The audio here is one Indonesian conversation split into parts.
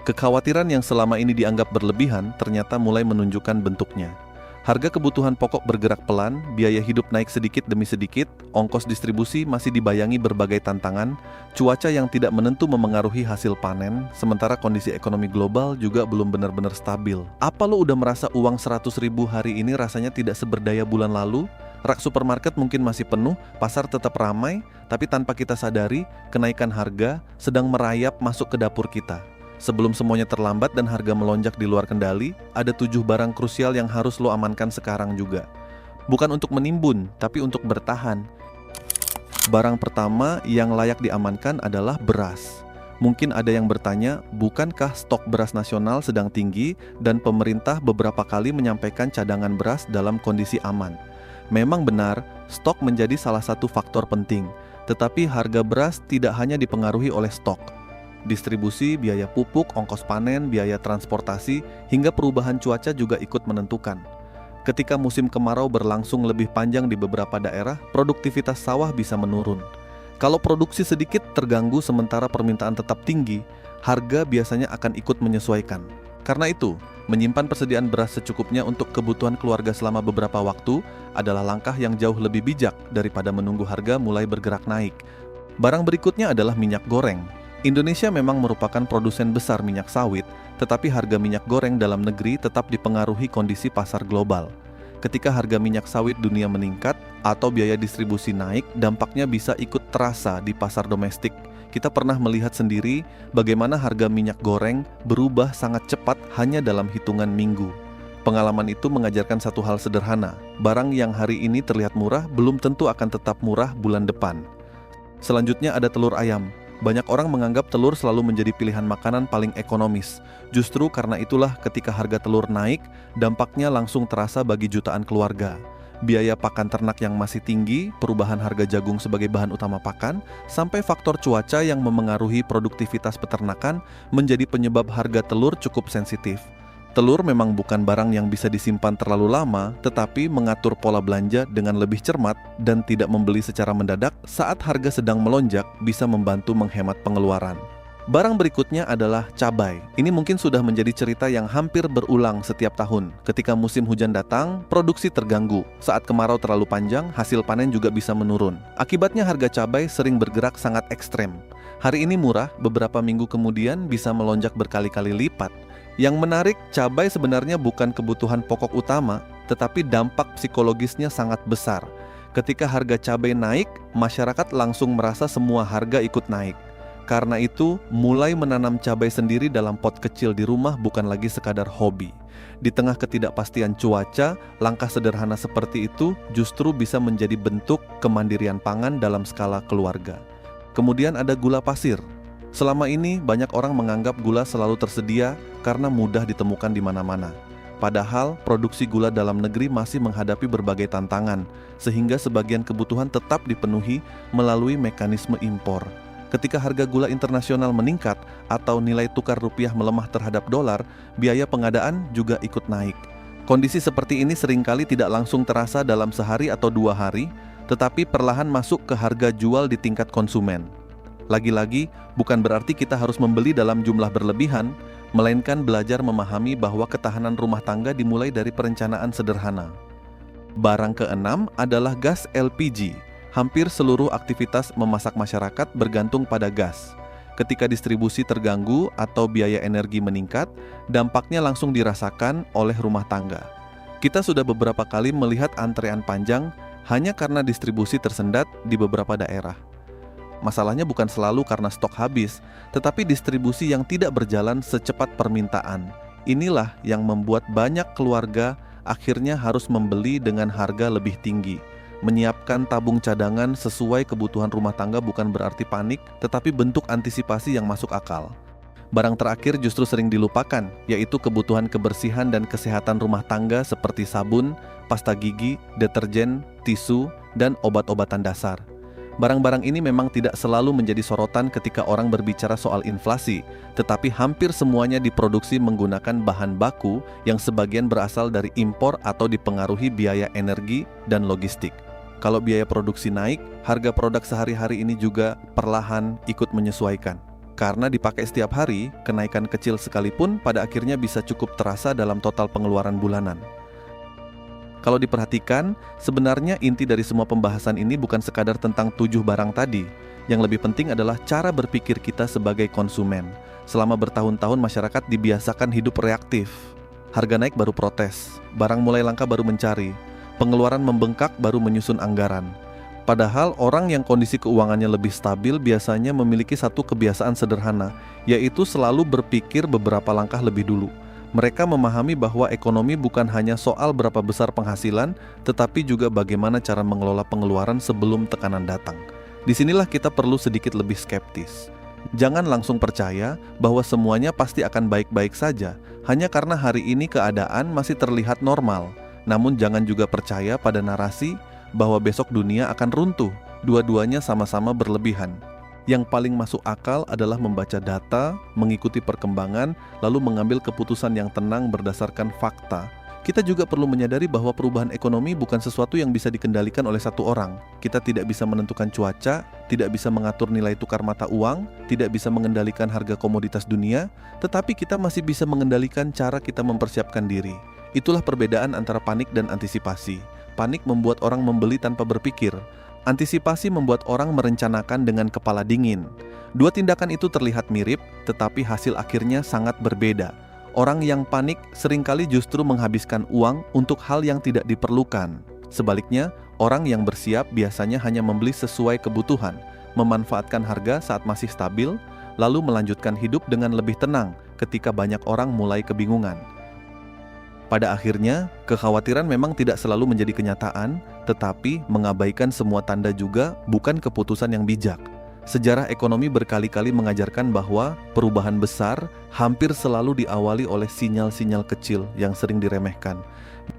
Kekhawatiran yang selama ini dianggap berlebihan ternyata mulai menunjukkan bentuknya. Harga kebutuhan pokok bergerak pelan, biaya hidup naik sedikit demi sedikit, ongkos distribusi masih dibayangi berbagai tantangan, cuaca yang tidak menentu memengaruhi hasil panen, sementara kondisi ekonomi global juga belum benar-benar stabil. Apa lo udah merasa uang 100.000 hari ini rasanya tidak seberdaya bulan lalu? Rak supermarket mungkin masih penuh, pasar tetap ramai, tapi tanpa kita sadari, kenaikan harga sedang merayap masuk ke dapur kita. Sebelum semuanya terlambat dan harga melonjak di luar kendali, ada 7 barang krusial yang harus lo amankan sekarang juga. Bukan untuk menimbun, tapi untuk bertahan. Barang pertama yang layak diamankan adalah beras. Mungkin ada yang bertanya, bukankah stok beras nasional sedang tinggi dan pemerintah beberapa kali menyampaikan cadangan beras dalam kondisi aman? Memang benar, stok menjadi salah satu faktor penting, tetapi harga beras tidak hanya dipengaruhi oleh stok. Distribusi, biaya pupuk, ongkos panen, biaya transportasi, hingga perubahan cuaca juga ikut menentukan. Ketika musim kemarau berlangsung lebih panjang di beberapa daerah, produktivitas sawah bisa menurun. Kalau produksi sedikit terganggu sementara permintaan tetap tinggi, harga biasanya akan ikut menyesuaikan. Karena itu, menyimpan persediaan beras secukupnya untuk kebutuhan keluarga selama beberapa waktu adalah langkah yang jauh lebih bijak daripada menunggu harga mulai bergerak naik. Barang berikutnya adalah minyak goreng. Indonesia memang merupakan produsen besar minyak sawit, tetapi harga minyak goreng dalam negeri tetap dipengaruhi kondisi pasar global. Ketika harga minyak sawit dunia meningkat atau biaya distribusi naik, dampaknya bisa ikut terasa di pasar domestik. Kita pernah melihat sendiri bagaimana harga minyak goreng berubah sangat cepat hanya dalam hitungan minggu. Pengalaman itu mengajarkan satu hal sederhana, barang yang hari ini terlihat murah belum tentu akan tetap murah bulan depan. Selanjutnya ada telur ayam. Banyak orang menganggap telur selalu menjadi pilihan makanan paling ekonomis. Justru karena itulah ketika harga telur naik, dampaknya langsung terasa bagi jutaan keluarga. Biaya pakan ternak yang masih tinggi, perubahan harga jagung sebagai bahan utama pakan, sampai faktor cuaca yang memengaruhi produktivitas peternakan menjadi penyebab harga telur cukup sensitif. Telur memang bukan barang yang bisa disimpan terlalu lama, tetapi mengatur pola belanja dengan lebih cermat dan tidak membeli secara mendadak saat harga sedang melonjak bisa membantu menghemat pengeluaran. Barang berikutnya adalah cabai. Ini mungkin sudah menjadi cerita yang hampir berulang setiap tahun. Ketika musim hujan datang, produksi terganggu. Saat kemarau terlalu panjang, hasil panen juga bisa menurun. Akibatnya harga cabai sering bergerak sangat ekstrem. Hari ini murah, beberapa minggu kemudian bisa melonjak berkali-kali lipat. Yang menarik, cabai sebenarnya bukan kebutuhan pokok utama, tetapi dampak psikologisnya sangat besar. Ketika harga cabai naik, masyarakat langsung merasa semua harga ikut naik. Karena itu, mulai menanam cabai sendiri dalam pot kecil di rumah bukan lagi sekadar hobi. Di tengah ketidakpastian cuaca, langkah sederhana seperti itu justru bisa menjadi bentuk kemandirian pangan dalam skala keluarga. Kemudian ada gula pasir. Selama ini banyak orang menganggap gula selalu tersedia karena mudah ditemukan di mana-mana. Padahal produksi gula dalam negeri masih menghadapi berbagai tantangan, sehingga sebagian kebutuhan tetap dipenuhi melalui mekanisme impor. Ketika harga gula internasional meningkat atau nilai tukar rupiah melemah terhadap dolar, biaya pengadaan juga ikut naik. Kondisi seperti ini seringkali tidak langsung terasa dalam sehari atau 2 hari, tetapi perlahan masuk ke harga jual di tingkat konsumen. Lagi-lagi, bukan berarti kita harus membeli dalam jumlah berlebihan, melainkan belajar memahami bahwa ketahanan rumah tangga dimulai dari perencanaan sederhana. Barang keenam adalah gas LPG. Hampir seluruh aktivitas memasak masyarakat bergantung pada gas. Ketika distribusi terganggu atau biaya energi meningkat, dampaknya langsung dirasakan oleh rumah tangga. Kita sudah beberapa kali melihat antrean panjang hanya karena distribusi tersendat di beberapa daerah. Masalahnya bukan selalu karena stok habis, tetapi distribusi yang tidak berjalan secepat permintaan. Inilah yang membuat banyak keluarga akhirnya harus membeli dengan harga lebih tinggi. Menyiapkan tabung cadangan sesuai kebutuhan rumah tangga bukan berarti panik, tetapi bentuk antisipasi yang masuk akal. Barang terakhir justru sering dilupakan, yaitu kebutuhan kebersihan dan kesehatan rumah tangga seperti sabun, pasta gigi, deterjen, tisu, dan obat-obatan dasar. Barang-barang ini memang tidak selalu menjadi sorotan ketika orang berbicara soal inflasi, tetapi hampir semuanya diproduksi menggunakan bahan baku yang sebagian berasal dari impor atau dipengaruhi biaya energi dan logistik. Kalau biaya produksi naik, harga produk sehari-hari ini juga perlahan ikut menyesuaikan. Karena dipakai setiap hari, kenaikan kecil sekalipun pada akhirnya bisa cukup terasa dalam total pengeluaran bulanan. Kalau diperhatikan, sebenarnya inti dari semua pembahasan ini bukan sekadar tentang 7 barang tadi. Yang lebih penting adalah cara berpikir kita sebagai konsumen. Selama bertahun-tahun masyarakat dibiasakan hidup reaktif. Harga naik baru protes, barang mulai langka baru mencari, pengeluaran membengkak baru menyusun anggaran. Padahal orang yang kondisi keuangannya lebih stabil biasanya memiliki satu kebiasaan sederhana, yaitu selalu berpikir beberapa langkah lebih dulu. Mereka memahami bahwa ekonomi bukan hanya soal berapa besar penghasilan, tetapi juga bagaimana cara mengelola pengeluaran sebelum tekanan datang. Disinilah kita perlu sedikit lebih skeptis. Jangan langsung percaya bahwa semuanya pasti akan baik-baik saja, hanya karena hari ini keadaan masih terlihat normal. Namun jangan juga percaya pada narasi bahwa besok dunia akan runtuh, dua-duanya sama-sama berlebihan. Yang paling masuk akal adalah membaca data, mengikuti perkembangan, lalu mengambil keputusan yang tenang berdasarkan fakta. Kita juga perlu menyadari bahwa perubahan ekonomi bukan sesuatu yang bisa dikendalikan oleh satu orang. Kita tidak bisa menentukan cuaca, tidak bisa mengatur nilai tukar mata uang, tidak bisa mengendalikan harga komoditas dunia, tetapi kita masih bisa mengendalikan cara kita mempersiapkan diri. Itulah perbedaan antara panik dan antisipasi. Panik membuat orang membeli tanpa berpikir. Antisipasi membuat orang merencanakan dengan kepala dingin. Dua tindakan itu terlihat mirip, tetapi hasil akhirnya sangat berbeda. Orang yang panik seringkali justru menghabiskan uang untuk hal yang tidak diperlukan. Sebaliknya, orang yang bersiap biasanya hanya membeli sesuai kebutuhan, memanfaatkan harga saat masih stabil, lalu melanjutkan hidup dengan lebih tenang ketika banyak orang mulai kebingungan. Pada akhirnya, kekhawatiran memang tidak selalu menjadi kenyataan, tetapi mengabaikan semua tanda juga bukan keputusan yang bijak. Sejarah ekonomi berkali-kali mengajarkan bahwa perubahan besar hampir selalu diawali oleh sinyal-sinyal kecil yang sering diremehkan.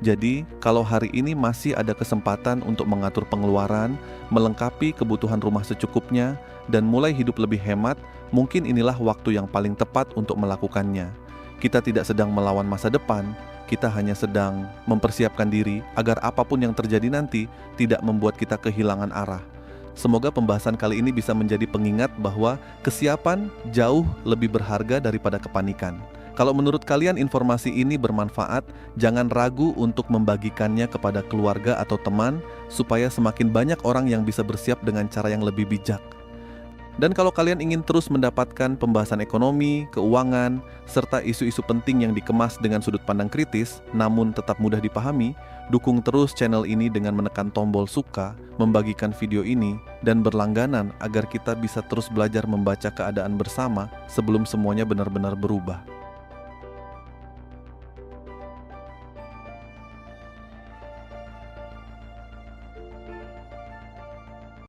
Jadi, kalau hari ini masih ada kesempatan untuk mengatur pengeluaran, melengkapi kebutuhan rumah secukupnya, dan mulai hidup lebih hemat, mungkin inilah waktu yang paling tepat untuk melakukannya. Kita tidak sedang melawan masa depan, kita hanya sedang mempersiapkan diri agar apapun yang terjadi nanti tidak membuat kita kehilangan arah. Semoga pembahasan kali ini bisa menjadi pengingat bahwa kesiapan jauh lebih berharga daripada kepanikan. Kalau menurut kalian informasi ini bermanfaat, jangan ragu untuk membagikannya kepada keluarga atau teman supaya semakin banyak orang yang bisa bersiap dengan cara yang lebih bijak. Dan kalau kalian ingin terus mendapatkan pembahasan ekonomi, keuangan, serta isu-isu penting yang dikemas dengan sudut pandang kritis, namun tetap mudah dipahami, dukung terus channel ini dengan menekan tombol suka, membagikan video ini, dan berlangganan agar kita bisa terus belajar membaca keadaan bersama sebelum semuanya benar-benar berubah.